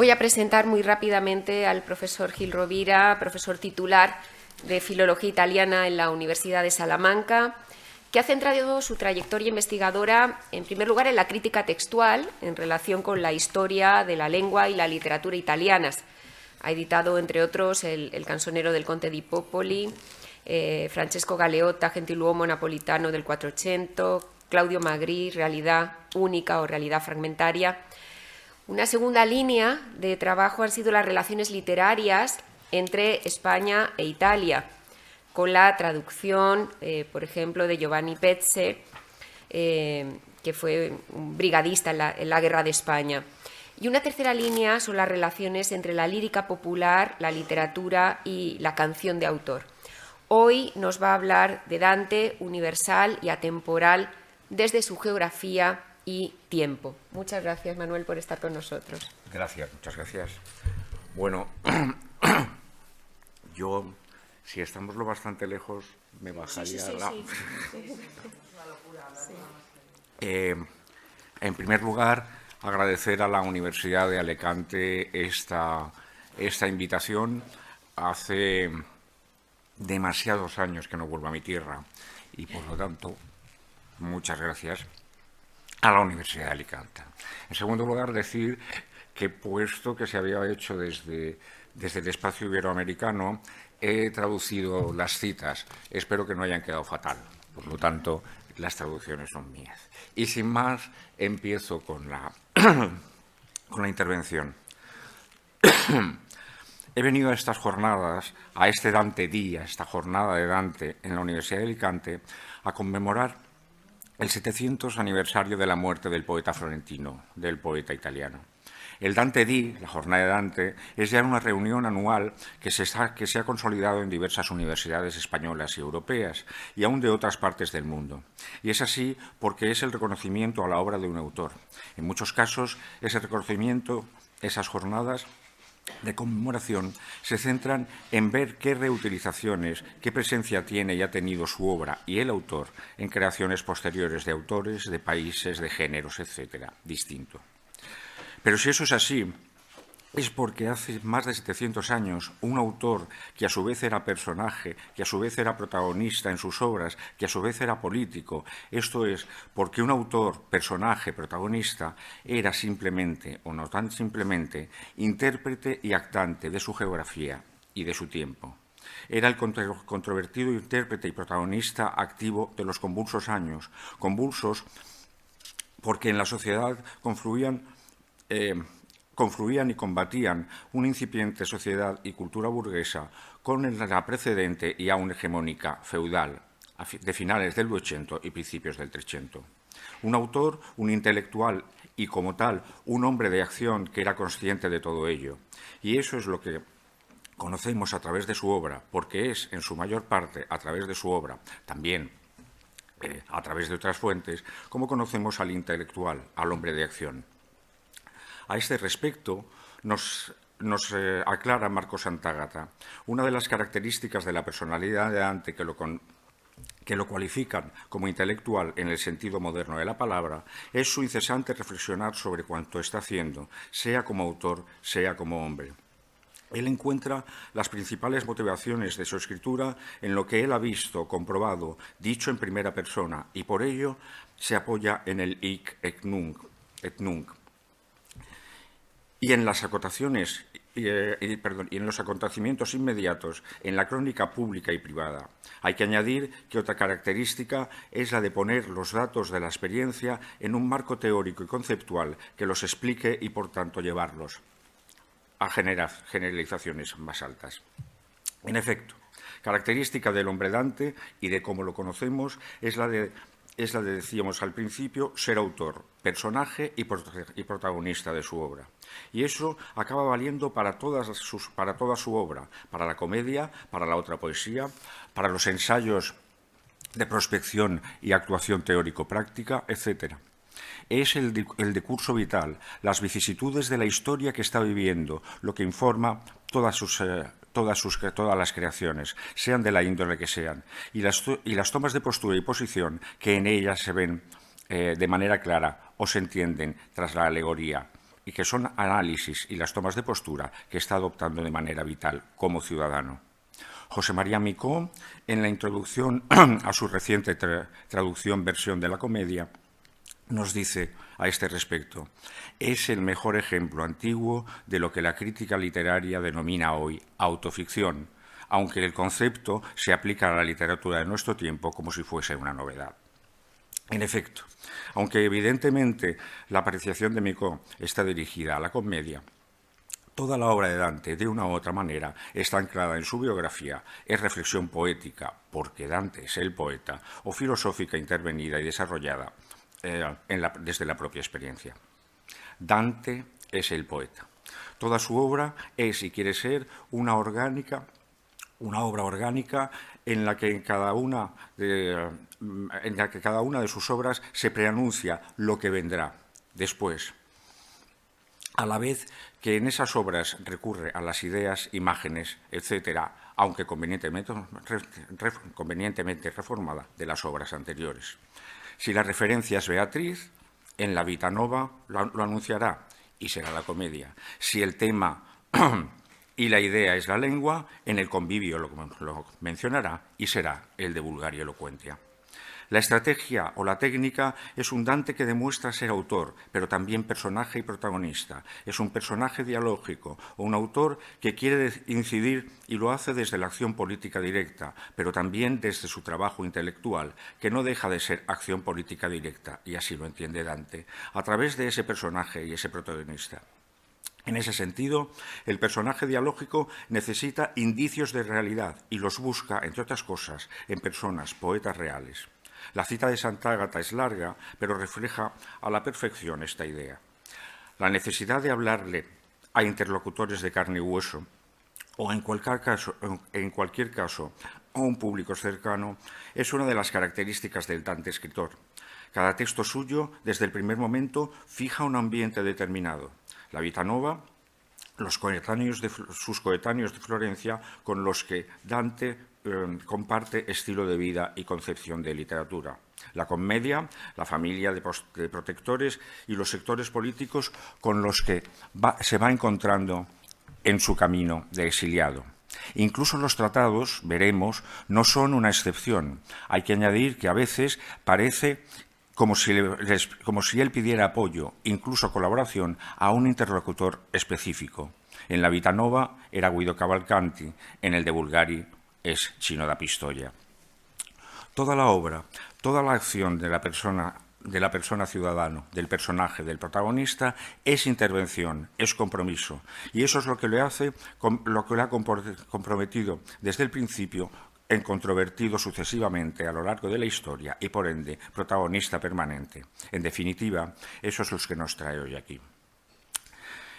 Voy a presentar muy rápidamente al profesor Gil Rovira, profesor titular de Filología Italiana en la Universidad de Salamanca, que ha centrado su trayectoria investigadora, en primer lugar, en la crítica textual en relación con la historia de la lengua y la literatura italianas. Ha editado, entre otros, el Canzonero del Conte di Popoli, Francesco Galeotta, Gentiluomo Napolitano del 400, Claudio Magri, Realidad única o realidad fragmentaria. Una segunda línea de trabajo han sido las relaciones literarias entre España e Italia, con la traducción, por ejemplo, de Giovanni Pezze, que fue un brigadista en la Guerra de España. Y una tercera línea son las relaciones entre la lírica popular, la literatura y la canción de autor. Hoy nos va a hablar de Dante, universal y atemporal, desde su geografía y tiempo. Muchas gracias, Manuel, por estar con nosotros. Gracias, muchas gracias. Bueno, yo, si estamos lo bastante lejos, me bajaría en primer lugar, agradecer a la Universidad de Alicante esta invitación. Hace demasiados años que no vuelvo a mi tierra y, por lo tanto, muchas gracias a la Universidad de Alicante. En segundo lugar, decir que, puesto que se había hecho desde el espacio iberoamericano, he traducido las citas. Espero que no hayan quedado fatal. Por lo tanto, las traducciones son mías. Y sin más, empiezo con la intervención. He venido a estas jornadas, a este Dante Día, esta jornada de Dante en la Universidad de Alicante, a conmemorar el 700 aniversario de la muerte del poeta florentino, del poeta italiano. El Dante Dì, la jornada de Dante, es ya una reunión anual que se ha consolidado en diversas universidades españolas y europeas y aún de otras partes del mundo. Y es así porque es el reconocimiento a la obra de un autor. En muchos casos, ese reconocimiento, esas jornadas de conmemoración se centran en ver qué reutilizaciones, qué presencia tiene y ha tenido su obra y el autor en creaciones posteriores de autores, de países, de géneros, etcétera, distinto. Pero si eso es así, es porque hace más de 700 años un autor que a su vez era personaje, que a su vez era protagonista en sus obras, que a su vez era político, esto es, porque un autor, personaje, protagonista, era simplemente, o no tan simplemente, intérprete y actante de su geografía y de su tiempo. Era el controvertido intérprete y protagonista activo de los convulsos años, convulsos porque en la sociedad confluían y combatían una incipiente sociedad y cultura burguesa con la precedente y aún hegemónica feudal de finales del 200 y principios del 300. Un autor, un intelectual y, como tal, un hombre de acción que era consciente de todo ello. Y eso es lo que conocemos a través de su obra, porque es, en su mayor parte, a través de su obra, también a través de otras fuentes, como conocemos al intelectual, al hombre de acción. A este respecto, nos aclara Marco Santagata, una de las características de la personalidad de Dante que lo cualifican como intelectual en el sentido moderno de la palabra, es su incesante reflexionar sobre cuanto está haciendo, sea como autor, sea como hombre. Él encuentra las principales motivaciones de su escritura en lo que él ha visto, comprobado, dicho en primera persona, y por ello se apoya en el hic et nunc. Y en las acotaciones y en los acontecimientos inmediatos, en la crónica pública y privada. Hay que añadir que otra característica es la de poner los datos de la experiencia en un marco teórico y conceptual que los explique y, por tanto, llevarlos a generalizaciones más altas. En efecto, característica del hombre Dante y de cómo lo conocemos es la de, decíamos al principio, ser autor, personaje y protagonista de su obra. Y eso acaba valiendo para toda su obra, para la comedia, para la otra poesía, para los ensayos de prospección y actuación teórico-práctica, etc. Es el decurso vital, las vicisitudes de la historia que está viviendo, lo que informa todas las creaciones, sean de la índole que sean, y las tomas de postura y posición que en ellas se ven de manera clara o se entienden tras la alegoría y que son análisis y las tomas de postura que está adoptando de manera vital como ciudadano. José María Micó, en la introducción a su reciente traducción versión de la comedia, nos dice a este respecto: es el mejor ejemplo antiguo de lo que la crítica literaria denomina hoy autoficción, aunque el concepto se aplica a la literatura de nuestro tiempo como si fuese una novedad. En efecto, aunque evidentemente la apreciación de Micó está dirigida a la comedia, toda la obra de Dante, de una u otra manera, está anclada en su biografía, es reflexión poética, porque Dante es el poeta, o filosófica intervenida y desarrollada desde la propia experiencia. Dante es el poeta. Toda su obra es y quiere ser una obra orgánica en la que cada una de sus obras se preanuncia lo que vendrá después, a la vez que en esas obras recurre a las ideas, imágenes, etcétera, aunque convenientemente reformada de las obras anteriores. Si la referencia es Beatriz, en la Vita Nova lo anunciará y será la comedia. Si el tema y la idea es la lengua, en el Convivio lo mencionará y será el de Vulgaria Elocuentia. La estrategia o la técnica es un Dante que demuestra ser autor, pero también personaje y protagonista. Es un personaje dialógico o un autor que quiere incidir y lo hace desde la acción política directa, pero también desde su trabajo intelectual, que no deja de ser acción política directa, y así lo entiende Dante, a través de ese personaje y ese protagonista. En ese sentido, el personaje dialógico necesita indicios de realidad y los busca, entre otras cosas, en personas, poetas reales. La cita de Santa Ágata es larga, pero refleja a la perfección esta idea. La necesidad de hablarle a interlocutores de carne y hueso, o en cualquier caso a un público cercano, es una de las características del Dante escritor. Cada texto suyo, desde el primer momento, fija un ambiente determinado. La Vita Nova, sus coetáneos de Florencia, con los que Dante comparte estilo de vida y concepción de literatura. La comedia, la familia de protectores y los sectores políticos con los que se va encontrando en su camino de exiliado. Incluso los tratados, veremos, no son una excepción. Hay que añadir que a veces parece como si él pidiera apoyo, incluso colaboración, a un interlocutor específico. En la Vita Nova era Guido Cavalcanti, en el de Vulgari es Cino da Pistoia. Toda la obra, toda la acción de la persona ciudadano, del personaje, del protagonista, es intervención, es compromiso. Y eso es lo que le ha comprometido desde el principio, en controvertido sucesivamente a lo largo de la historia y, por ende, protagonista permanente. En definitiva, eso es lo que nos trae hoy aquí.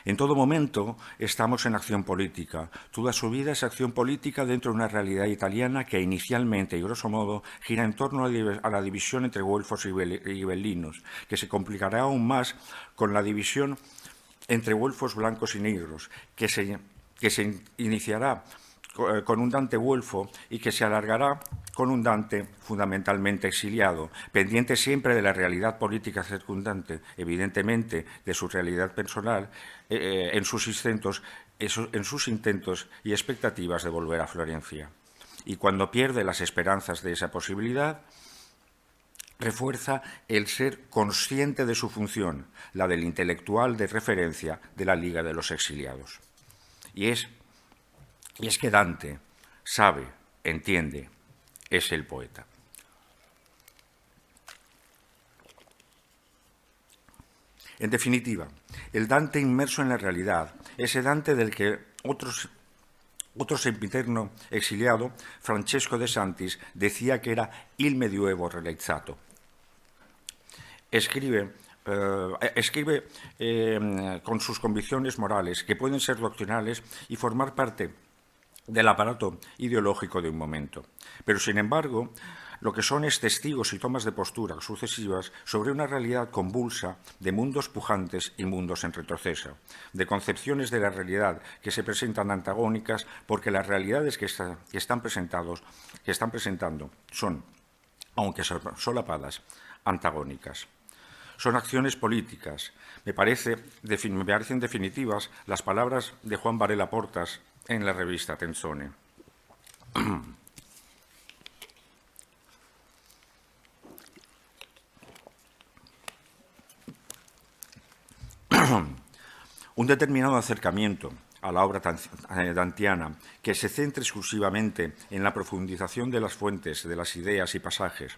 En todo momento estamos en acción política. Toda su vida es acción política dentro de una realidad italiana que inicialmente y grosso modo gira en torno a la división entre güelfos y gibellinos, que se complicará aún más con la división entre güelfos blancos y negros, que se iniciará con un Dante güelfo y que se alargará con un Dante fundamentalmente exiliado, pendiente siempre de la realidad política circundante, evidentemente de su realidad personal, en sus intentos y expectativas de volver a Florencia. Y cuando pierde las esperanzas de esa posibilidad, refuerza el ser consciente de su función, la del intelectual de referencia de la Liga de los Exiliados. Y es que Dante sabe, entiende, es el poeta. En definitiva, el Dante inmerso en la realidad, ese Dante del que otro sempiterno exiliado, Francesco de Santis, decía que era il medioevo realizzato. Escribe con sus convicciones morales, que pueden ser doctrinales y formar parte del aparato ideológico de un momento. Pero, sin embargo, lo que son es testigos y tomas de postura sucesivas sobre una realidad convulsa de mundos pujantes y mundos en retroceso, de concepciones de la realidad que se presentan antagónicas porque las realidades que están presentando son, aunque solapadas, antagónicas. son acciones políticas. Me parecen definitivas las palabras de Juan Varela Portas en la revista Tenzone. Un determinado acercamiento a la obra dantiana que se centre exclusivamente en la profundización de las fuentes, de las ideas y pasajes,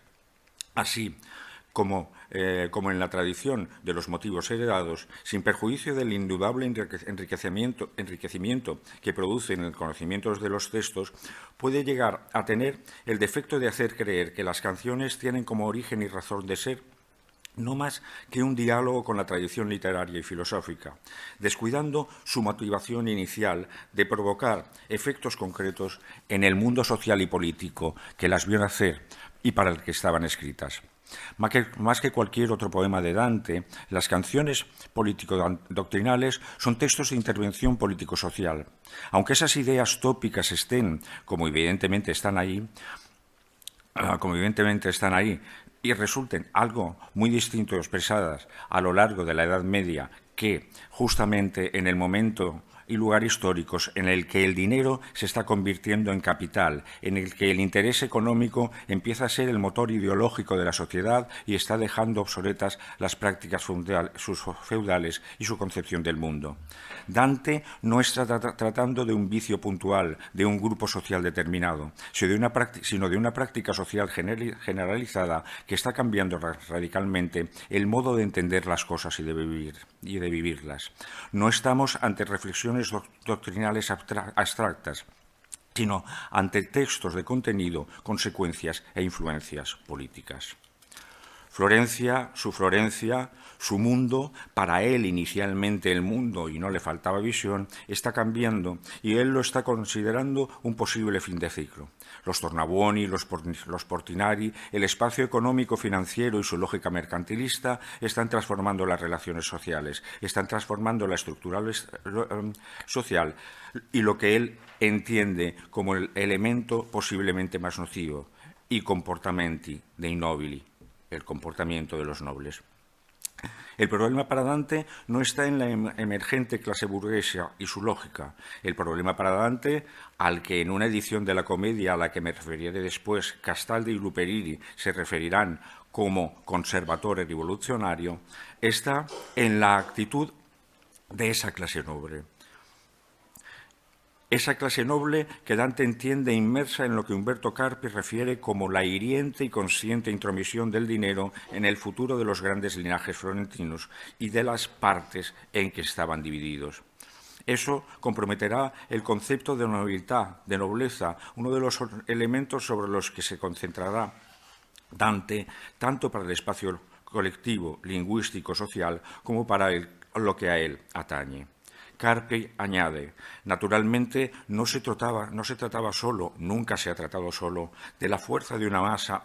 así como en la tradición de los motivos heredados, sin perjuicio del indudable enriquecimiento que producen el conocimiento de los textos, puede llegar a tener el defecto de hacer creer que las canciones tienen como origen y razón de ser no más que un diálogo con la tradición literaria y filosófica, descuidando su motivación inicial de provocar efectos concretos en el mundo social y político que las vio nacer y para el que estaban escritas. Más que cualquier otro poema de Dante, las canciones político-doctrinales son textos de intervención político-social. Aunque esas ideas tópicas estén, como evidentemente están ahí, y resulten algo muy distinto expresadas a lo largo de la Edad Media, que justamente en el momento y lugar históricos en el que el dinero se está convirtiendo en capital, en el que el interés económico empieza a ser el motor ideológico de la sociedad y está dejando obsoletas las prácticas feudales y su concepción del mundo. Dante no está tratando de un vicio puntual, de un grupo social determinado, sino de una práctica social generalizada que está cambiando radicalmente el modo de entender las cosas y de vivirlas. No estamos ante reflexiones doctrinales abstractas, sino ante textos de contenido, consecuencias e influencias políticas. Florencia, su mundo, para él inicialmente el mundo, y no le faltaba visión, está cambiando y él lo está considerando un posible fin de ciclo. Los Tornabuoni, los Portinari, el espacio económico, financiero y su lógica mercantilista están transformando las relaciones sociales, están transformando la estructura social y lo que él entiende como el elemento posiblemente más nocivo, i comportamenti dei nobili, el comportamiento de los nobles. El problema para Dante no está en la emergente clase burguesa y su lógica. El problema para Dante, al que en una edición de la comedia a la que me referiré después, Castaldi y Luperini se referirán como conservatore rivoluzionario, está en la actitud de esa clase noble. Esa clase noble que Dante entiende inmersa en lo que Umberto Carpi refiere como la hiriente y consciente intromisión del dinero en el futuro de los grandes linajes florentinos y de las partes en que estaban divididos. Eso comprometerá el concepto de nobleza, uno de los elementos sobre los que se concentrará Dante, tanto para el espacio colectivo, lingüístico, social, como para lo que a él atañe. Carpi añade, naturalmente no se trataba solo, nunca se ha tratado solo, de la fuerza de una masa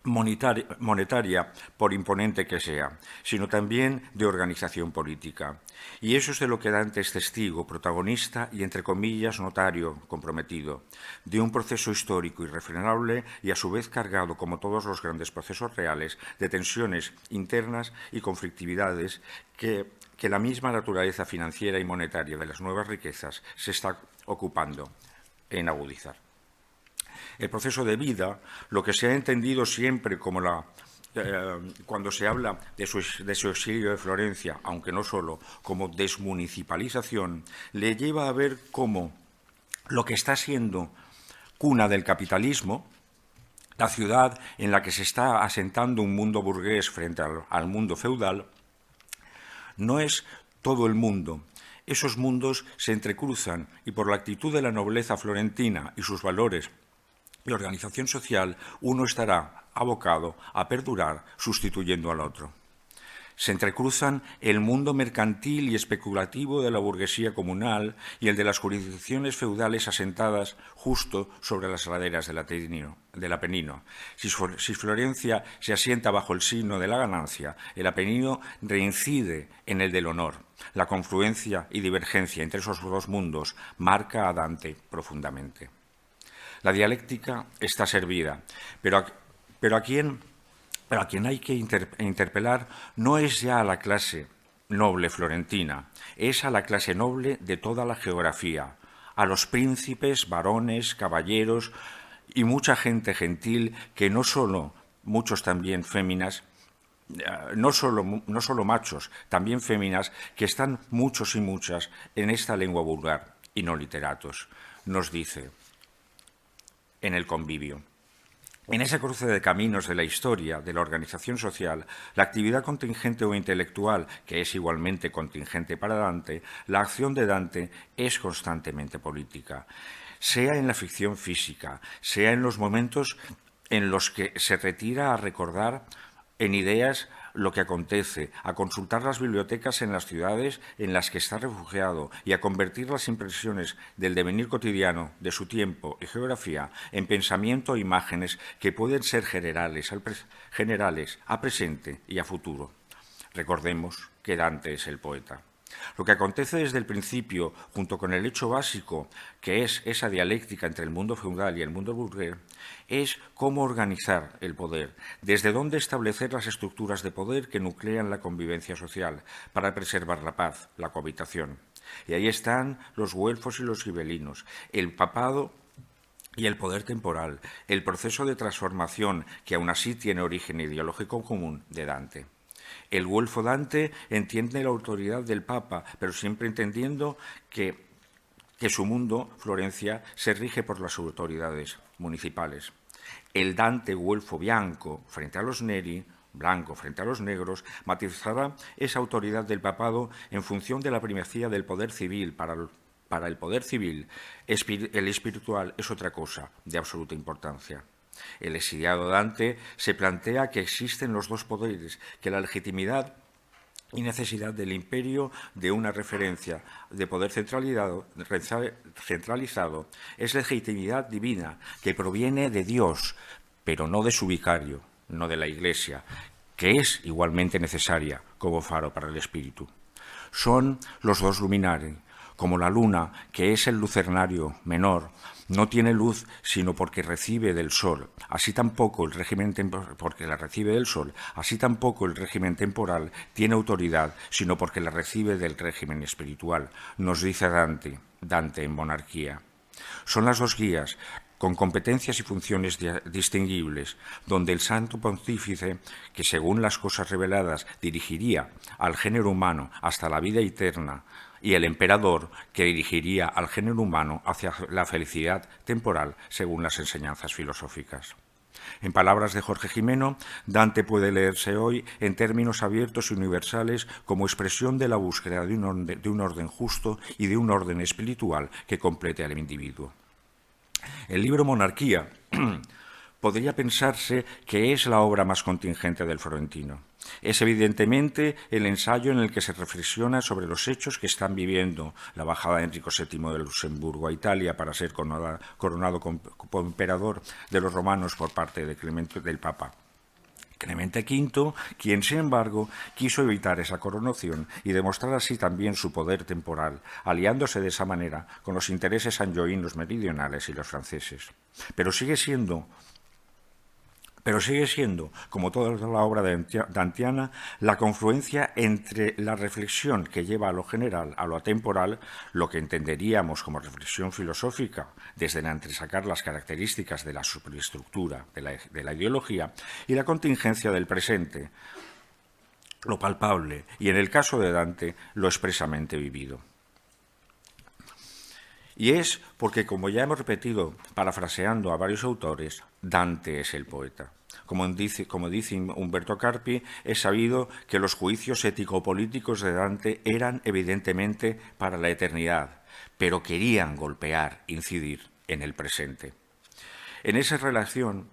monetaria, por imponente que sea, sino también de organización política. Y eso es de lo que Dante es testigo, protagonista y, entre comillas, notario comprometido, de un proceso histórico irrefrenable y a su vez cargado, como todos los grandes procesos reales, de tensiones internas y conflictividades que la misma naturaleza financiera y monetaria de las nuevas riquezas se está ocupando en agudizar. El proceso de vida, lo que se ha entendido siempre como cuando se habla de su exilio de Florencia, aunque no solo, como desmunicipalización, le lleva a ver cómo lo que está siendo cuna del capitalismo, la ciudad en la que se está asentando un mundo burgués frente al mundo feudal, no es todo el mundo. Esos mundos se entrecruzan y por la actitud de la nobleza florentina y sus valores y organización social, uno estará abocado a perdurar sustituyendo al otro. Se entrecruzan el mundo mercantil y especulativo de la burguesía comunal y el de las jurisdicciones feudales asentadas justo sobre las laderas del Apenino. Si Florencia se asienta bajo el signo de la ganancia, el Apenino reincide en el del honor. La confluencia y divergencia entre esos dos mundos marca a Dante profundamente. La dialéctica está servida, pero ¿a quién Pero a quien hay que interpelar no es ya a la clase noble florentina, es a la clase noble de toda la geografía, a los príncipes, varones, caballeros y mucha gente gentil que no solo, muchos también féminas, no solo machos, también féminas, que están muchos y muchas en esta lengua vulgar y no literatos. Nos dice en el convivio. En ese cruce de caminos de la historia, de la organización social, la actividad contingente o intelectual, que es igualmente contingente para Dante, la acción de Dante es constantemente política, sea en la ficción física, sea en los momentos en los que se retira a recordar en ideas lo que acontece, a consultar las bibliotecas en las ciudades en las que está refugiado y a convertir las impresiones del devenir cotidiano de su tiempo y geografía en pensamiento e imágenes que pueden ser generales a presente y a futuro. Recordemos que Dante es el poeta. Lo que acontece desde el principio, junto con el hecho básico, que es esa dialéctica entre el mundo feudal y el mundo burgués, es cómo organizar el poder, desde dónde establecer las estructuras de poder que nuclean la convivencia social para preservar la paz, la cohabitación. Y ahí están los güelfos y los gibelinos, el papado y el poder temporal, el proceso de transformación que aún así tiene origen ideológico común de Dante. El güelfo Dante entiende la autoridad del Papa, pero siempre entendiendo que su mundo, Florencia, se rige por las autoridades municipales. El Dante güelfo bianco frente a los neri, blanco frente a los negros, matizará esa autoridad del papado en función de la primacía del poder civil. Para el poder civil, el espiritual es otra cosa de absoluta importancia. El exiliado Dante se plantea que existen los dos poderes, que la legitimidad y necesidad del imperio de una referencia de poder centralizado es legitimidad divina que proviene de Dios, pero no de su vicario, no de la Iglesia, que es igualmente necesaria como faro para el espíritu. Son los dos luminares, como la luna, que es el lucernario menor, no tiene luz sino porque recibe del sol, así tampoco el régimen porque la recibe del sol, así tampoco el régimen temporal tiene autoridad sino porque la recibe del régimen espiritual, nos dice Dante en Monarquía. Son las dos guías, con competencias y funciones distinguibles, donde el santo pontífice, que según las cosas reveladas dirigiría al género humano hasta la vida eterna, y el emperador, que dirigiría al género humano hacia la felicidad temporal, según las enseñanzas filosóficas. En palabras de Jorge Gimeno, Dante puede leerse hoy en términos abiertos y universales como expresión de la búsqueda de un orden justo y de un orden espiritual que complete al individuo. El libro Monarquía podría pensarse que es la obra más contingente del florentino. Es evidentemente el ensayo en el que se reflexiona sobre los hechos que están viviendo la bajada de Enrico VII de Luxemburgo a Italia para ser coronado como emperador de los romanos por parte de Clemente del Papa. Clemente V, quien, sin embargo, quiso evitar esa coronación y demostrar así también su poder temporal, aliándose de esa manera con los intereses angioinos meridionales y los franceses. Pero sigue siendo, como toda la obra dantiana, la confluencia entre la reflexión que lleva a lo general, a lo atemporal, lo que entenderíamos como reflexión filosófica, desde la entresacar las características de la superestructura de la ideología, y la contingencia del presente, lo palpable, y en el caso de Dante, lo expresamente vivido. Y es porque, como ya hemos repetido, parafraseando a varios autores, Dante es el poeta. Como dice Umberto Carpi, es sabido que los juicios ético-políticos de Dante eran evidentemente para la eternidad, pero querían golpear, incidir en el presente. En esa relación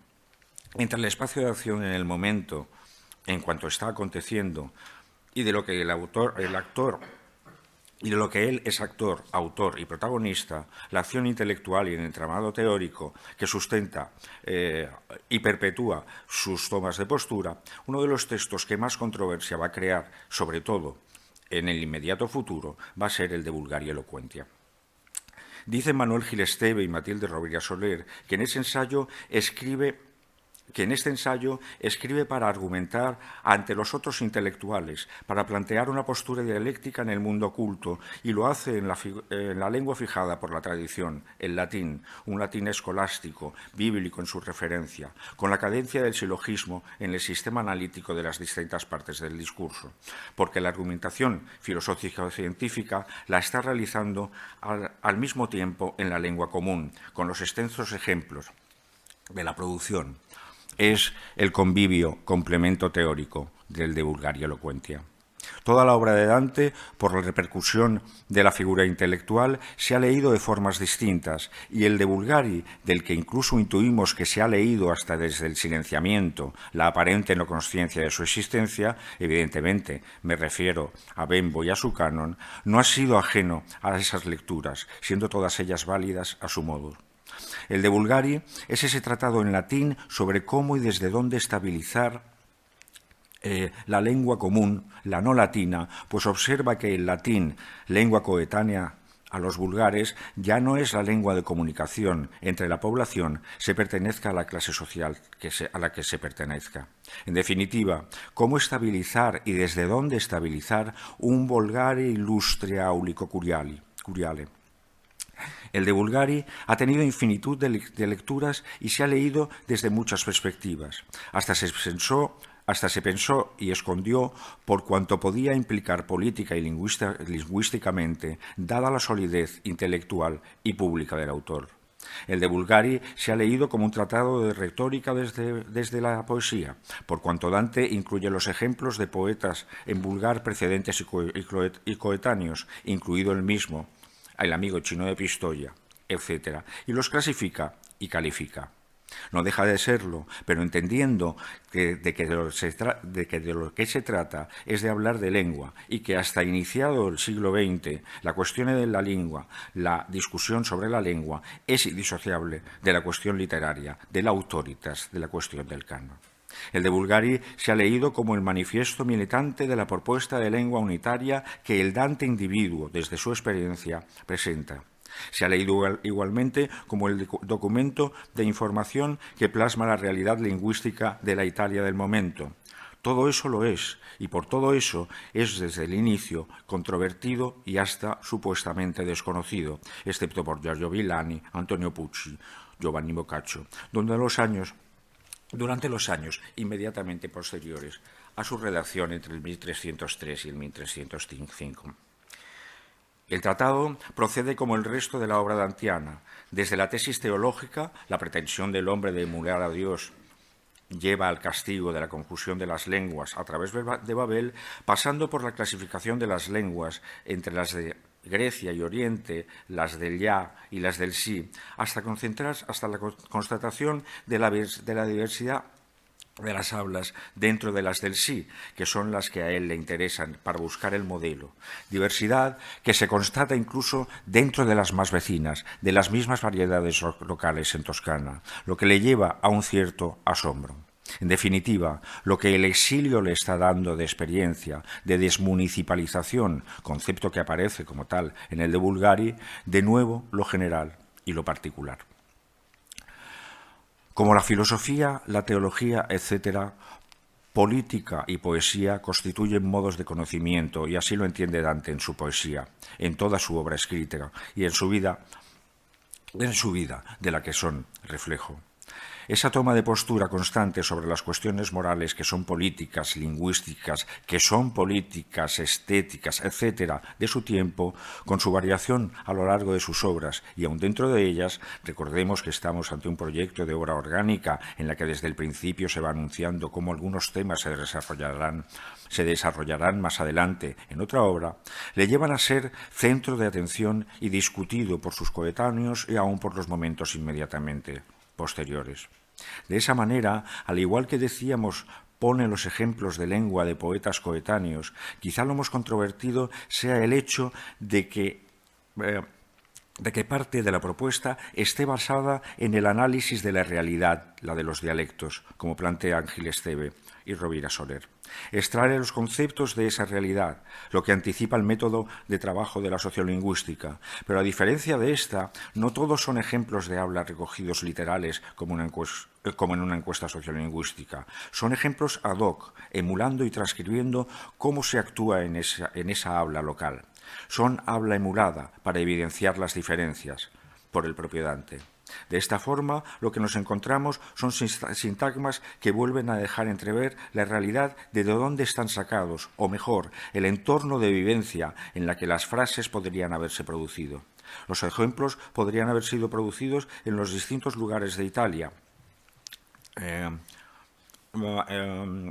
entre el espacio de acción en el momento, en cuanto está aconteciendo, y de lo que el actor y de lo que él es actor, autor y protagonista, la acción intelectual y el entramado teórico que sustenta y perpetúa sus tomas de postura, uno de los textos que más controversia va a crear, sobre todo en el inmediato futuro, va a ser el de Vulgaria Elocuentia. Dicen Manuel Gil Esteve y Matilde Rovira Soler que en ese ensayo escribe que en este ensayo escribe para argumentar ante los otros intelectuales, para plantear una postura dialéctica en el mundo culto, y lo hace en la lengua fijada por la tradición, el latín, un latín escolástico, bíblico en su referencia, con la cadencia del silogismo en el sistema analítico de las distintas partes del discurso, porque la argumentación filosófica o científica la está realizando al mismo tiempo en la lengua común, con los extensos ejemplos de la producción. Es el convivio, complemento teórico del De Vulgari Eloquentia. Toda la obra de Dante, por la repercusión de la figura intelectual, se ha leído de formas distintas, y el De Vulgari, del que incluso intuimos que se ha leído hasta desde el silenciamiento, la aparente no consciencia de su existencia, evidentemente me refiero a Bembo y a su canon, no ha sido ajeno a esas lecturas, siendo todas ellas válidas a su modo. El De Vulgari es ese tratado en latín sobre cómo y desde dónde estabilizar la lengua común, la no latina, pues observa que el latín, lengua coetánea a los vulgares, ya no es la lengua de comunicación entre la población, se pertenezca a la clase social a la que se pertenezca. En definitiva, cómo estabilizar y desde dónde estabilizar un volgare illustre aulico curiale. El De Vulgari ha tenido infinitud de lecturas y se ha leído desde muchas perspectivas. Hasta se pensó y escondió por cuanto podía implicar política y lingüísticamente, dada la solidez intelectual y pública del autor. El De Vulgari se ha leído como un tratado de retórica desde la poesía, por cuanto Dante incluye los ejemplos de poetas en vulgar precedentes y coetáneos, incluido el mismo, el amigo chino de Pistoia, etc., y los clasifica y califica. No deja de serlo, pero entendiendo que de lo que se trata es de hablar de lengua y que hasta iniciado el siglo XX la cuestión de la lengua, la discusión sobre la lengua, es indisociable de la cuestión literaria, de la autoritas, de la cuestión del canon. El De Vulgari se ha leído como el manifiesto militante de la propuesta de lengua unitaria que el Dante individuo, desde su experiencia, presenta. Se ha leído igualmente como el documento de información que plasma la realidad lingüística de la Italia del momento. Todo eso lo es, y por todo eso es desde el inicio controvertido y hasta supuestamente desconocido, excepto por Giorgio Villani, Antonio Pucci, Giovanni Boccaccio, durante los años inmediatamente posteriores a su redacción entre el 1303 y el 1305. El tratado procede como el resto de la obra dantiana. Desde la tesis teológica, la pretensión del hombre de emular a Dios lleva al castigo de la confusión de las lenguas a través de Babel, pasando por la clasificación de las lenguas entre las de Grecia y Oriente, las del ya y las del sí, hasta la constatación de la diversidad de las hablas dentro de las del sí, que son las que a él le interesan para buscar el modelo. Diversidad que se constata incluso dentro de las más vecinas, de las mismas variedades locales en Toscana, lo que le lleva a un cierto asombro. En definitiva, lo que el exilio le está dando de experiencia, de desmunicipalización, concepto que aparece como tal en el De Vulgari, de nuevo lo general y lo particular. Como la filosofía, la teología, etc., política y poesía constituyen modos de conocimiento, y así lo entiende Dante en su poesía, en toda su obra escrita y en su vida de la que son reflejo. Esa toma de postura constante sobre las cuestiones morales que son políticas, lingüísticas, que son políticas, estéticas, etcétera, de su tiempo, con su variación a lo largo de sus obras, y aun dentro de ellas, recordemos que estamos ante un proyecto de obra orgánica en la que desde el principio se va anunciando cómo algunos temas se desarrollarán más adelante en otra obra, le llevan a ser centro de atención y discutido por sus coetáneos y aún por los momentos inmediatamente posteriores. De esa manera, al igual que decíamos, pone los ejemplos de lengua de poetas coetáneos, quizá lo más controvertido sea el hecho de que de que parte de la propuesta esté basada en el análisis de la realidad, la de los dialectos, como plantean Gil Esteve y Rovira Soler. Extraer los conceptos de esa realidad, lo que anticipa el método de trabajo de la sociolingüística. Pero a diferencia de esta, no todos son ejemplos de habla recogidos literales como en una encuesta sociolingüística. Son ejemplos ad hoc, emulando y transcribiendo cómo se actúa en esa habla local. Son habla emulada para evidenciar las diferencias por el propio Dante. De esta forma, lo que nos encontramos son sintagmas que vuelven a dejar entrever la realidad de dónde están sacados, o mejor, el entorno de vivencia en la que las frases podrían haberse producido. Los ejemplos podrían haber sido producidos en los distintos lugares de Italia. En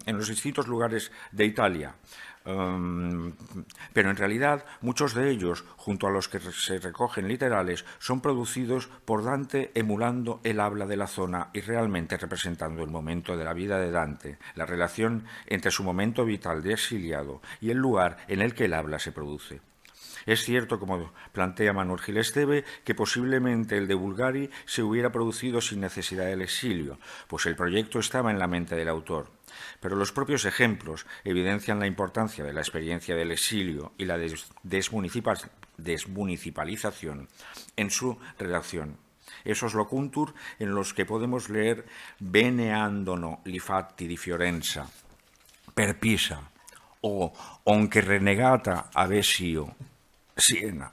los distintos lugares de Italia. Pero en realidad muchos de ellos, junto a los que se recogen literales, son producidos por Dante emulando el habla de la zona y realmente representando el momento de la vida de Dante, la relación entre su momento vital de exiliado y el lugar en el que el habla se produce. Es cierto, como plantea Manuel Gil Esteve, que posiblemente el de Bulgari se hubiera producido sin necesidad del exilio, pues el proyecto estaba en la mente del autor. Pero los propios ejemplos evidencian la importancia de la experiencia del exilio y la desmunicipalización en su redacción. Esos locuntur en los que podemos leer «Bene andono li fatti di Fiorenza, per Pisa» o «Aunque renegata avessio Siena»,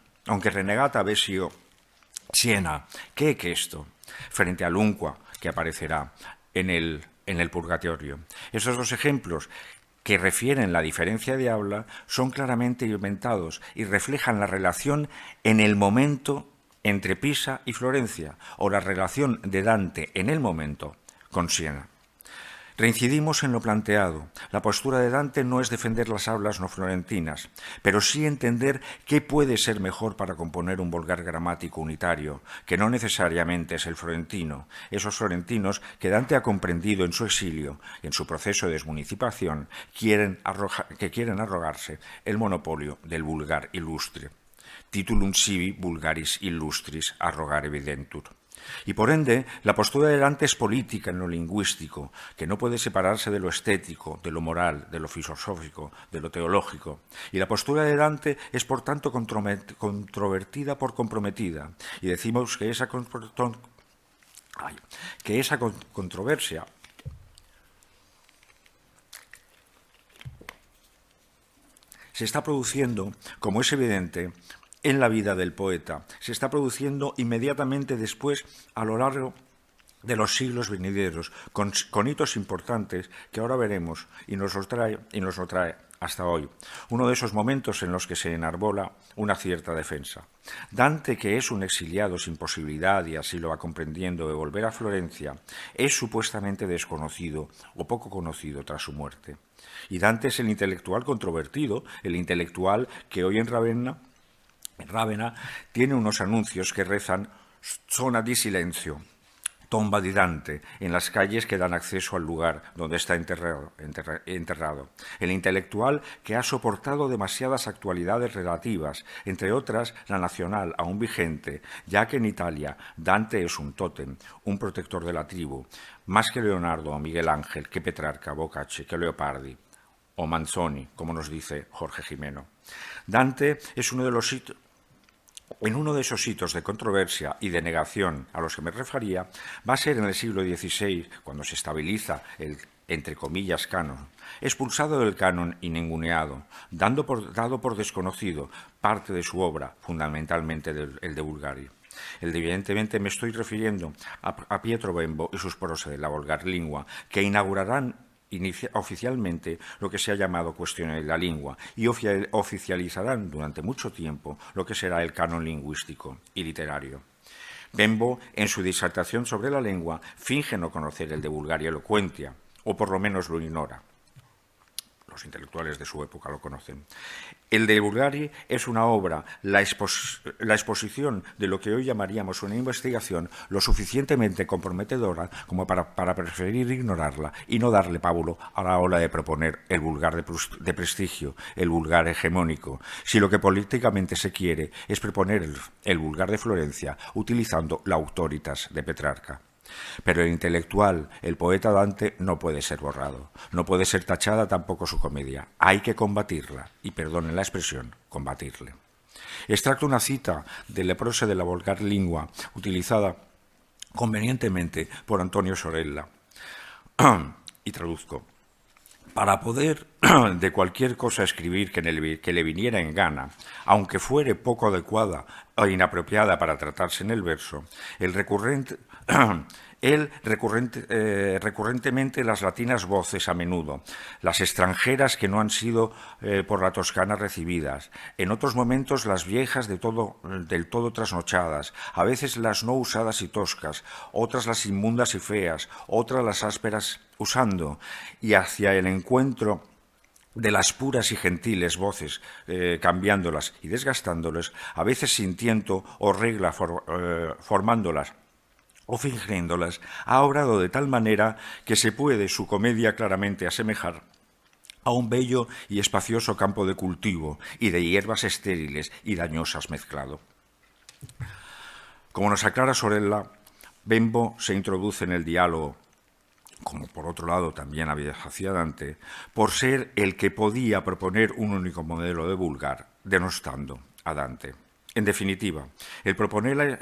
¿qué es esto? Frente al Unqua que aparecerá en el Purgatorio. Esos dos ejemplos que refieren la diferencia de habla son claramente inventados y reflejan la relación en el momento entre Pisa y Florencia, o la relación de Dante en el momento con Siena. Reincidimos en lo planteado. La postura de Dante no es defender las hablas no florentinas, pero sí entender qué puede ser mejor para componer un vulgar gramático unitario, que no necesariamente es el florentino, esos florentinos que Dante ha comprendido en su exilio y en su proceso de desmunicipación, que quieren arrogarse el monopolio del vulgar ilustre. Titulum sibi vulgaris illustris arrogare videntur. Y por ende, la postura de Dante es política en lo lingüístico, que no puede separarse de lo estético, de lo moral, de lo filosófico, de lo teológico. Y la postura de Dante es, por tanto, controvertida por comprometida. Y decimos que esa controversia se está produciendo, como es evidente, en la vida del poeta. Se está produciendo inmediatamente después, a lo largo de los siglos venideros, con hitos importantes que ahora veremos y nos lo trae hasta hoy. Uno de esos momentos en los que se enarbola una cierta defensa. Dante, que es un exiliado sin posibilidad, y así lo va comprendiendo, de volver a Florencia, es supuestamente desconocido o poco conocido tras su muerte. Y Dante es el intelectual controvertido, el intelectual que hoy en Rávena tiene unos anuncios que rezan «Zona di silencio», tomba di Dante, en las calles que dan acceso al lugar donde está enterrado. El intelectual que ha soportado demasiadas actualidades relativas, entre otras la nacional aún vigente, ya que en Italia Dante es un tótem, un protector de la tribu, más que Leonardo o Miguel Ángel, que Petrarca, Boccaccio, que Leopardi o Manzoni, como nos dice Jorge Jimeno. Dante es en uno de esos hitos de controversia y de negación a los que me refería, va a ser en el siglo XVI, cuando se estabiliza el, entre comillas, canon, expulsado del canon y ninguneado, dado por desconocido parte de su obra, fundamentalmente el de Bulgari. Evidentemente me estoy refiriendo a Pietro Bembo y sus prose de la vulgar lingua, que inaugurarán oficialmente lo que se ha llamado cuestión de la lengua y oficializarán durante mucho tiempo lo que será el canon lingüístico y literario. Bembo, en su disertación sobre la lengua, finge no conocer el de Vulgaria Elocuentia, o por lo menos lo ignora. los intelectuales de su época lo conocen. El de Bulgari es una obra, la exposición de lo que hoy llamaríamos una investigación lo suficientemente comprometedora como para preferir ignorarla y no darle pábulo a la hora de proponer el vulgar de prestigio, el vulgar hegemónico, si lo que políticamente se quiere es proponer el vulgar de Florencia utilizando la autoritas de Petrarca. Pero el intelectual, el poeta Dante, no puede ser borrado. No puede ser tachada tampoco su comedia. Hay que combatirla, y perdonen la expresión, combatirle. Extracto una cita de la prosa de la vulgar lingua, utilizada convenientemente por Antonio Sorella, y traduzco. Para poder de cualquier cosa escribir que le viniera en gana, aunque fuere poco adecuada o inapropiada para tratarse en el verso, recurrentemente las latinas voces a menudo, las extranjeras que no han sido por la toscana recibidas, en otros momentos las viejas del todo trasnochadas, a veces las no usadas y toscas, otras las inmundas y feas, otras las ásperas usando, y hacia el encuentro de las puras y gentiles voces, cambiándolas y desgastándolas, a veces sin tiento o regla formándolas o fingiéndolas, ha obrado de tal manera que se puede su comedia claramente asemejar a un bello y espacioso campo de cultivo y de hierbas estériles y dañosas mezclado. Como nos aclara Sorella, Bembo se introduce en el diálogo, como por otro lado también hacía Dante, por ser el que podía proponer un único modelo de vulgar, denostando a Dante. En definitiva, el problema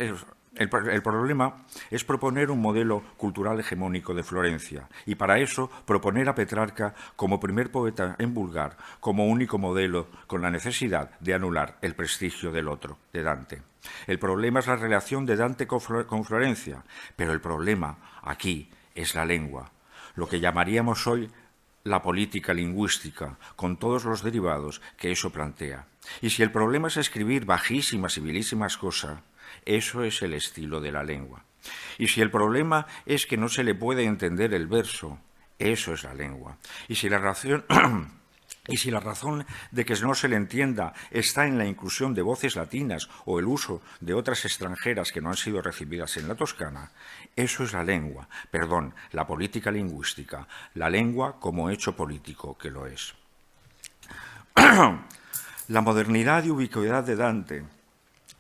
es proponer un modelo cultural hegemónico de Florencia y para eso proponer a Petrarca como primer poeta en vulgar, como único modelo, con la necesidad de anular el prestigio del otro, de Dante. El problema es la relación de Dante con Florencia, pero el problema aquí es la lengua, lo que llamaríamos hoy la política lingüística, con todos los derivados que eso plantea. Y si el problema es escribir bajísimas y vilísimas cosas, eso es el estilo de la lengua. Y si el problema es que no se le puede entender el verso, eso es la lengua. Y si la razón de que no se le entienda está en la inclusión de voces latinas o el uso de otras extranjeras que no han sido recibidas en la Toscana, eso es la lengua, la política lingüística, la lengua como hecho político que lo es. La modernidad y ubicuidad de Dante,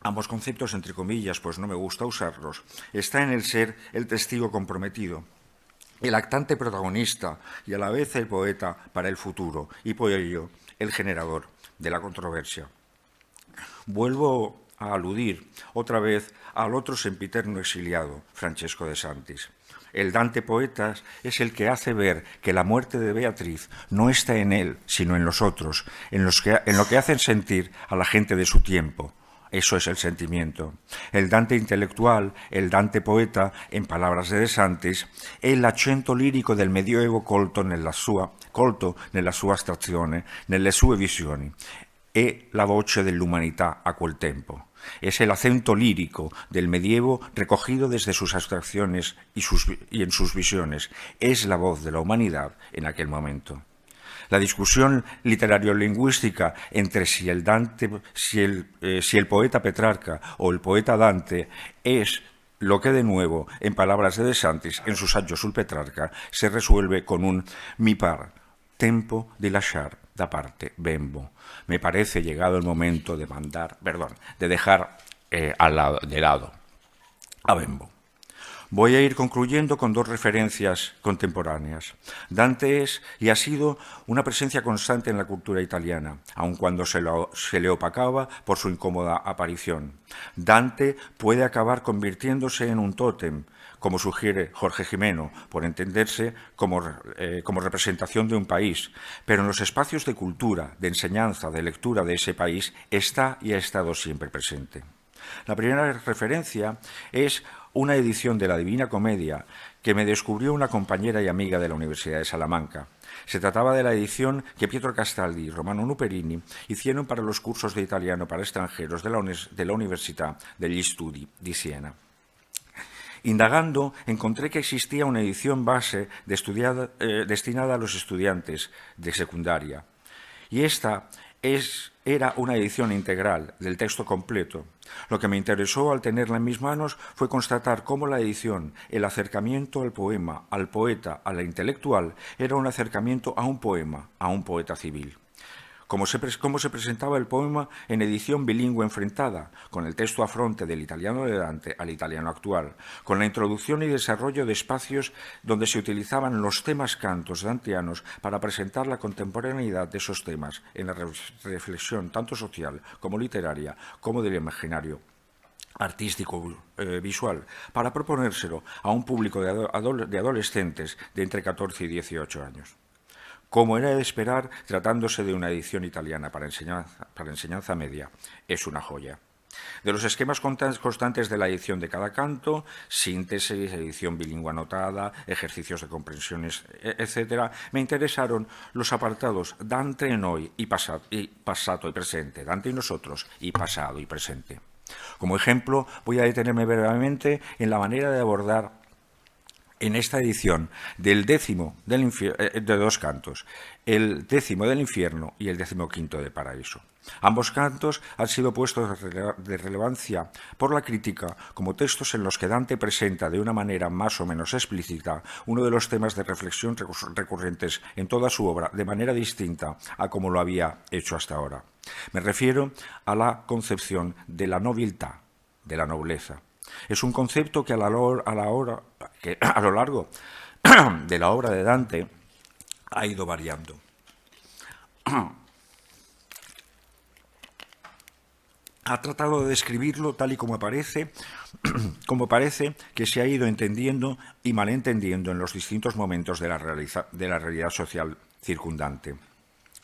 ambos conceptos entre comillas, pues no me gusta usarlos, está en el ser el testigo comprometido, el actante protagonista y a la vez el poeta para el futuro y por ello el generador de la controversia. Vuelvo a aludir otra vez al otro sempiterno exiliado, Francesco de Santis. El Dante poeta es el que hace ver que la muerte de Beatriz no está en él, sino en los otros, en lo que hacen sentir a la gente de su tiempo. Eso es el sentimiento. El Dante intelectual, el Dante poeta, en palabras de Santis, è l'accento lirico del medioevo colto nella sua astrazione, nelle sue visioni. È la voce dell'umanità a quel tempo. Es el acento lírico del medievo recogido desde sus abstracciones y en sus visiones. Es la voz de la humanidad en aquel momento. La discusión literario-lingüística entre si el poeta Petrarca o el poeta Dante es lo que de nuevo, en palabras de Santis, en su saggio sul Petrarca, se resuelve con un mi par, tempo di lasciar da parte Bembo. Me parece llegado el momento de dejar de lado a Bembo. Voy a ir concluyendo con dos referencias contemporáneas. Dante es y ha sido una presencia constante en la cultura italiana, aun cuando se le opacaba por su incómoda aparición. Dante puede acabar convirtiéndose en un tótem, como sugiere Jorge Jimeno, por entenderse como representación de un país, pero en los espacios de cultura, de enseñanza, de lectura de ese país está y ha estado siempre presente. La primera referencia es una edición de la Divina Comedia que me descubrió una compañera y amiga de la Universidad de Salamanca. Se trataba de la edición que Pietro Castaldi y Romano Nuperini hicieron para los cursos de italiano para extranjeros de la Università degli Studi di Siena. Indagando, encontré que existía una edición base destinada a los estudiantes de secundaria. Y esta era una edición integral del texto completo. Lo que me interesó al tenerla en mis manos fue constatar cómo la edición, el acercamiento al poema, al poeta, a la intelectual, era un acercamiento a un poema, a un poeta civil. Cómo se presentaba el poema en edición bilingüe enfrentada, con el texto a fronte del italiano de Dante al italiano actual, con la introducción y desarrollo de espacios donde se utilizaban los temas cantos dantianos para presentar la contemporaneidad de esos temas en la reflexión tanto social como literaria, como del imaginario artístico visual, para proponérselo a un público de adolescentes de entre 14 y 18 años. Como era de esperar, tratándose de una edición italiana para enseñanza media, es una joya. De los esquemas constantes de la edición de cada canto, síntesis, edición bilingüe anotada, ejercicios de comprensiones, etc., me interesaron los apartados Dante en hoy y pasado y presente, Dante y nosotros y pasado y presente. Como ejemplo, voy a detenerme brevemente en la manera de abordar en esta edición del de dos cantos, el 10º del infierno y el 15º del paraíso. Ambos cantos han sido puestos de relevancia por la crítica como textos en los que Dante presenta de una manera más o menos explícita uno de los temas de reflexión recurrentes en toda su obra de manera distinta a como lo había hecho hasta ahora. Me refiero a la concepción de la nobiltà, de la nobleza. Es un concepto que a lo largo de la obra de Dante ha ido variando. Ha tratado de describirlo tal y como parece que se ha ido entendiendo y malentendiendo en los distintos momentos de la realidad social circundante.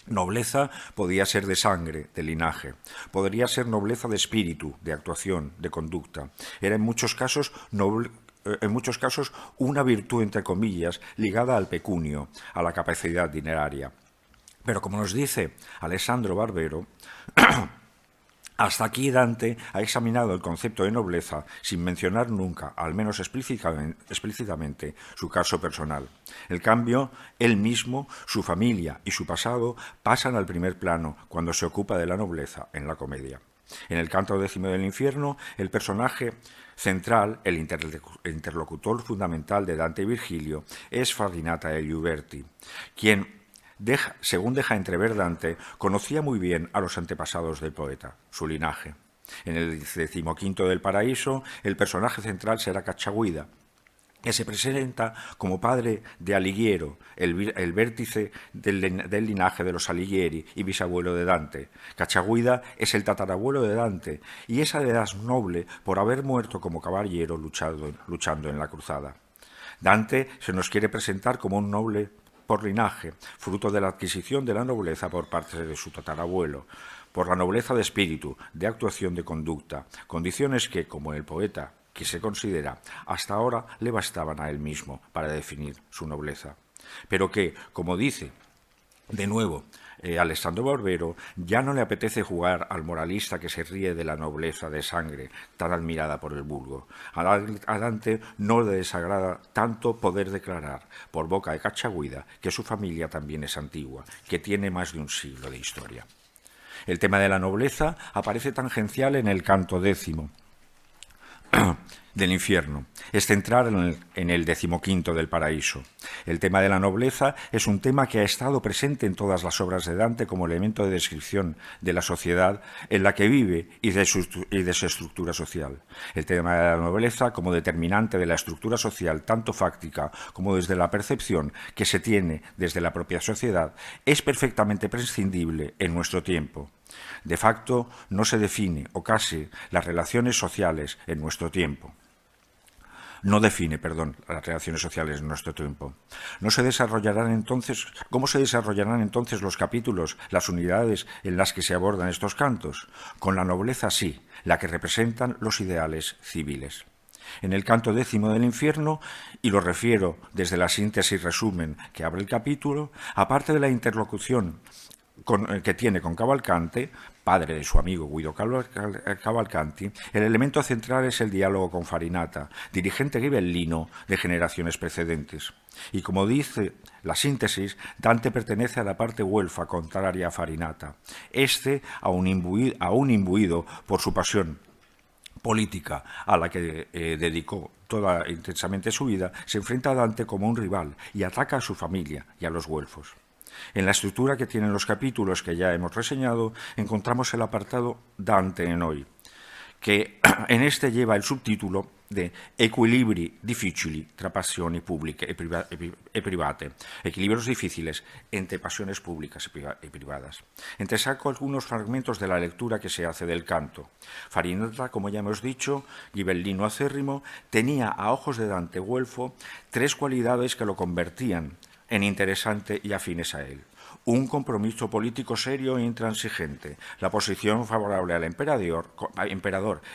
Nobleza podía ser de sangre, de linaje, podría ser nobleza de espíritu, de actuación, de conducta. Era en muchos casos una virtud, entre comillas, ligada al pecunio, a la capacidad dineraria. Pero como nos dice Alessandro Barbero, hasta aquí Dante ha examinado el concepto de nobleza sin mencionar nunca, al menos explícitamente, su caso personal. En cambio, él mismo, su familia y su pasado pasan al primer plano cuando se ocupa de la nobleza en la comedia. En el canto 10º del infierno, el personaje central, el interlocutor fundamental de Dante y Virgilio, es Farinata degli Uberti, quien, según deja entrever Dante, conocía muy bien a los antepasados del poeta, su linaje. En el 15º del paraíso, el personaje central será Cacciaguida, que se presenta como padre de Alighiero, el vértice del linaje de los Alighieri y bisabuelo de Dante. Cacciaguida es el tatarabuelo de Dante y es además noble por haber muerto como caballero luchando en la cruzada. Dante se nos quiere presentar como un noble por linaje, fruto de la adquisición de la nobleza por parte de su tatarabuelo, por la nobleza de espíritu, de actuación, de conducta, condiciones que, como el poeta que se considera, hasta ahora le bastaban a él mismo para definir su nobleza, pero que, como dice de nuevo Alessandro Barbero, ya no le apetece jugar al moralista que se ríe de la nobleza de sangre tan admirada por el vulgo. A Dante no le desagrada tanto poder declarar por boca de Cacciaguida que su familia también es antigua, que tiene más de un siglo de historia. El tema de la nobleza aparece tangencial en el canto 10º del infierno, es centrar en el 15º del paraíso. El tema de la nobleza es un tema que ha estado presente en todas las obras de Dante como elemento de descripción de la sociedad en la que vive y de su estructura social. El tema de la nobleza como determinante de la estructura social, tanto fáctica como desde la percepción que se tiene desde la propia sociedad, es perfectamente prescindible en nuestro tiempo. De facto, no se define, o casi, las relaciones sociales en nuestro tiempo. No define, las relaciones sociales en nuestro tiempo. ¿Cómo se desarrollarán entonces los capítulos, las unidades en las que se abordan estos cantos? Con la nobleza sí, la que representan los ideales civiles. En el canto 10º del infierno, y lo refiero desde la síntesis resumen que abre el capítulo, aparte de la interlocución que tiene con Cavalcanti, padre de su amigo Guido Cavalcanti, el elemento central es el diálogo con Farinata, dirigente ghibellino de generaciones precedentes. Y como dice la síntesis, Dante pertenece a la parte güelfa contraria a Farinata. Este, aún imbuido por su pasión política a la que dedicó toda intensamente su vida, se enfrenta a Dante como un rival y ataca a su familia y a los güelfos. En la estructura que tienen los capítulos que ya hemos reseñado, encontramos el apartado Dante en hoy, que en este lleva el subtítulo de Equilibri difficili tra passioni pubbliche e private, equilibrios difíciles entre pasiones públicas y privadas. Entresaco algunos fragmentos de la lectura que se hace del canto. Farinata, como ya hemos dicho, ghibellino acérrimo, tenía a ojos de Dante güelfo 3 cualidades que lo convertían en interesante y afines a él. Un compromiso político serio e intransigente, la posición favorable al emperador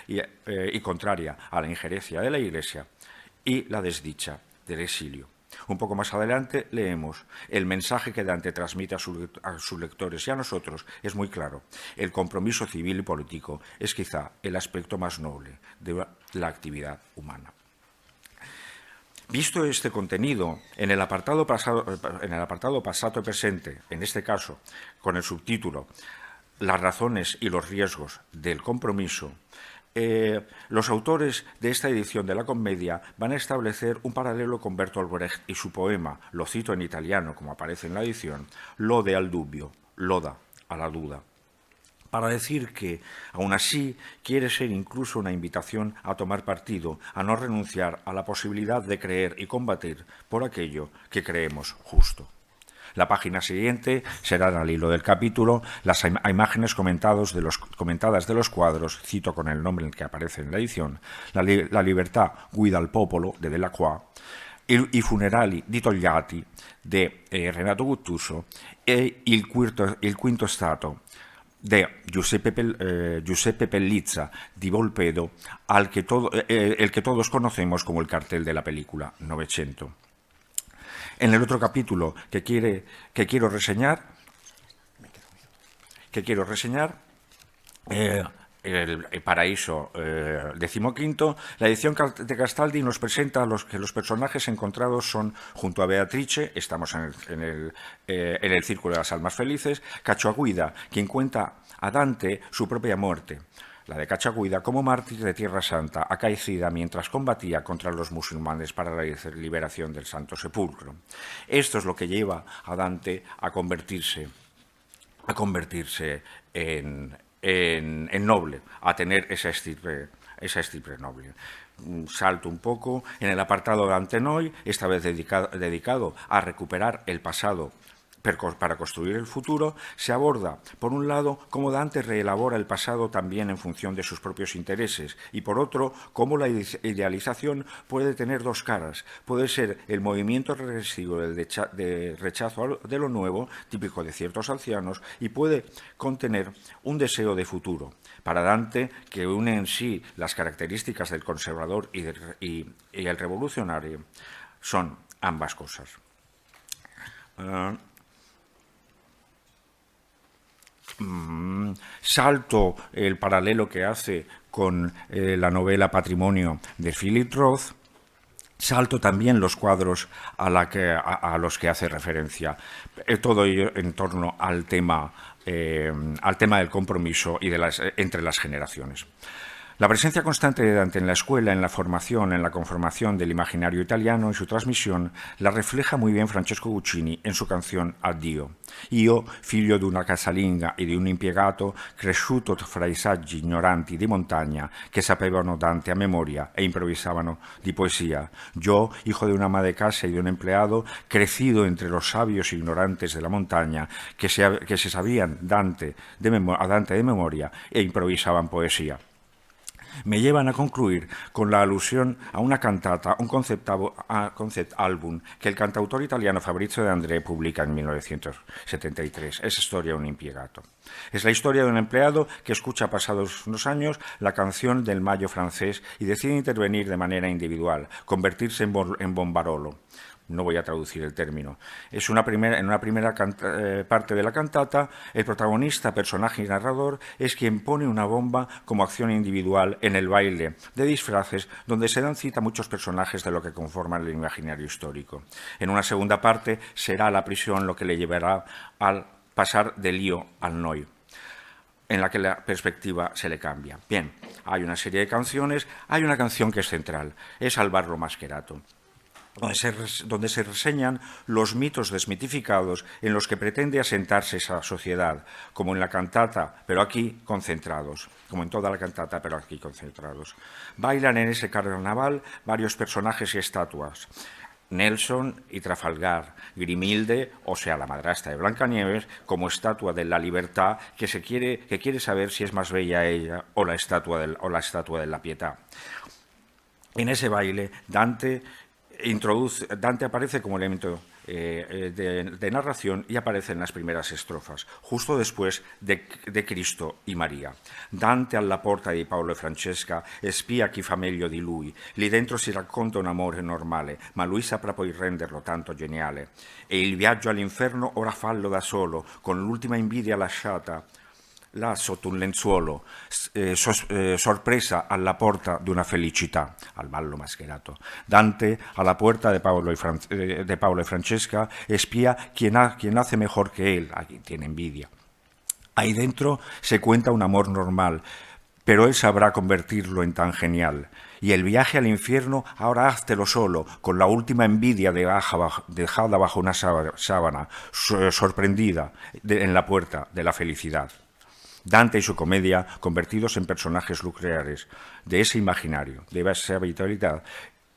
y contraria a la injerencia de la Iglesia, y la desdicha del exilio. Un poco más adelante leemos: el mensaje que Dante transmite a sus lectores y a nosotros es muy claro. El compromiso civil y político es quizá el aspecto más noble de la actividad humana. Visto este contenido, en el apartado pasado presente, en este caso con el subtítulo Las razones y los riesgos del compromiso, los autores de esta edición de la Commedia van a establecer un paralelo con Bertolt Brecht y su poema, lo cito en italiano como aparece en la edición, Lode al dubbio, loda a la duda, para decir que, aún así, quiere ser incluso una invitación a tomar partido, a no renunciar a la posibilidad de creer y combatir por aquello que creemos justo. La página siguiente serán al hilo del capítulo las imágenes comentadas de los cuadros, cito con el nombre en el que aparece en la edición, La libertà guida al popolo de Delacroix, I funerali di Togliatti de Renato Guttuso e il quinto stato de Giuseppe Pellizza di Volpedo, el que todos conocemos como el cartel de la película Novecento. En el otro capítulo que quiero reseñar, el Paraíso XV, la edición de Castaldi nos presenta que los personajes encontrados son, junto a Beatrice, estamos en el Círculo de las Almas Felices, Cacciaguida, quien cuenta a Dante su propia muerte, la de Cacciaguida como mártir de Tierra Santa, acaecida mientras combatía contra los musulmanes para la liberación del Santo Sepulcro. Esto es lo que lleva a Dante a convertirse en noble, a tener esa estirpe noble. Salto un poco en el apartado de Antenoi, esta vez dedicado a recuperar el pasado para construir el futuro. Se aborda, por un lado, cómo Dante reelabora el pasado también en función de sus propios intereses, y por otro, cómo la idealización puede tener 2 caras. Puede ser el movimiento regresivo de rechazo de lo nuevo, típico de ciertos ancianos, y puede contener un deseo de futuro. Para Dante, que une en sí las características del conservador y el revolucionario, son ambas cosas. Salto el paralelo que hace con la novela Patrimonio de Philip Roth. Salto también los cuadros a los que hace referencia. Todo ello en torno al tema del compromiso y entre las generaciones. La presencia constante de Dante en la escuela, en la formación, en la conformación del imaginario italiano y su transmisión, la refleja muy bien Francesco Guccini en su canción Addio. Io, figlio di una casalinga e di un impiegato, cresciuto fra i saggi ignoranti di montagna che sapevano Dante a memoria e improvisavano di poesía. Yo, hijo de una ama de casa y de un empleado, crecido entre los sabios ignorantes de la montaña que se sabían a Dante de memoria e improvisaban poesía. Me llevan a concluir con la alusión a una cantata, un concept album que el cantautor italiano Fabrizio De André publica en 1973, Es storia un impiegato. Es la historia de un empleado que escucha pasados unos años la canción del Mayo francés y decide intervenir de manera individual, convertirse en bombarolo. No voy a traducir el término. En una primera parte de la cantata, el protagonista, personaje y narrador, es quien pone una bomba como acción individual en el baile de disfraces, donde se dan cita muchos personajes de lo que conforman el imaginario histórico. En una segunda parte será la prisión lo que le llevará al pasar del lío al noi, en la que la perspectiva se le cambia. Bien, hay una serie de canciones, hay una canción que es central, es Alvaro Masquerato, donde se reseñan los mitos desmitificados en los que pretende asentarse esa sociedad, como en la cantata, pero aquí concentrados, como en toda la cantata, pero aquí concentrados. Bailan en ese carnaval varios personajes y estatuas. Nelson y Trafalgar, Grimilde, o sea, la madrastra de Blancanieves, como estatua de la libertad que quiere saber si es más bella ella o la estatua de la Pietà. En ese baile, Dante aparece como elemento de narración y aparece en las primeras estrofas, justo después de Cristo y Maria. Dante alla porta di Paolo e Francesca spia chi fa meglio di lui. Lì dentro si racconta un amore normale, ma lui saprà poi renderlo tanto geniale. E il viaggio all'inferno ora fallo da solo, con l'ultima invidia lasciata là sotto un lenzuolo, sorpresa alla porta di una felicità, al ballo mascherato. Dante, a la puerta de Paolo y Francesca, espía quien hace mejor que él, aquí tiene envidia. Ahí dentro se cuenta un amor normal, pero él sabrá convertirlo en tan genial. Y el viaje al infierno ahora háztelo solo, con la última envidia dejada bajo una sábana, sorprendida en la puerta de la felicidad. Dante y su comedia convertidos en personajes nucleares de ese imaginario, de esa vitalidad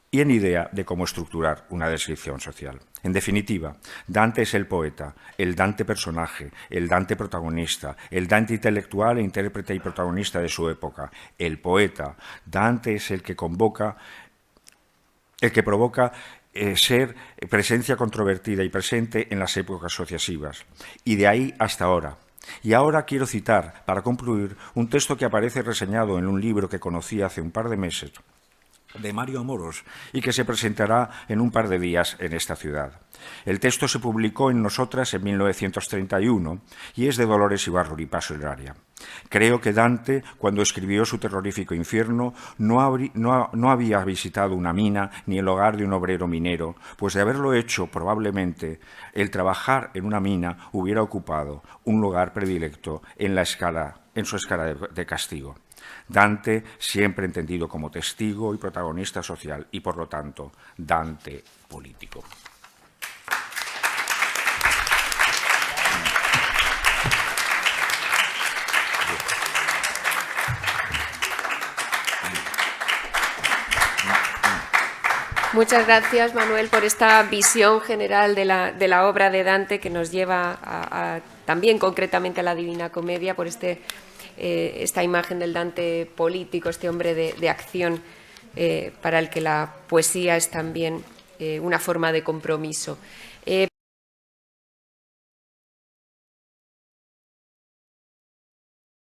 y en idea de cómo estructurar una descripción social. En definitiva, Dante es el poeta, el Dante personaje, el Dante protagonista, el Dante intelectual, intérprete y protagonista de su época. El poeta, Dante es el que provoca ser presencia controvertida y presente en las épocas sucesivas. Y de ahí hasta ahora. Y ahora quiero citar, para concluir, un texto que aparece reseñado en un libro que conocí hace un par de meses, de Mario Amoros, y que se presentará en un par de días en esta ciudad. El texto se publicó en Nosotras en 1931 y es de Dolores Ibarruri Pasolaria. Creo que Dante, cuando escribió su terrorífico infierno, no había visitado una mina ni el hogar de un obrero minero, pues de haberlo hecho, probablemente, el trabajar en una mina hubiera ocupado un lugar predilecto en su escala de castigo. Dante, siempre entendido como testigo y protagonista social, y por lo tanto, Dante político. Muchas gracias, Manuel, por esta visión general de la obra de Dante que nos lleva también concretamente a la Divina Comedia, por esta imagen del Dante político, este hombre de acción para el que la poesía es también una forma de compromiso.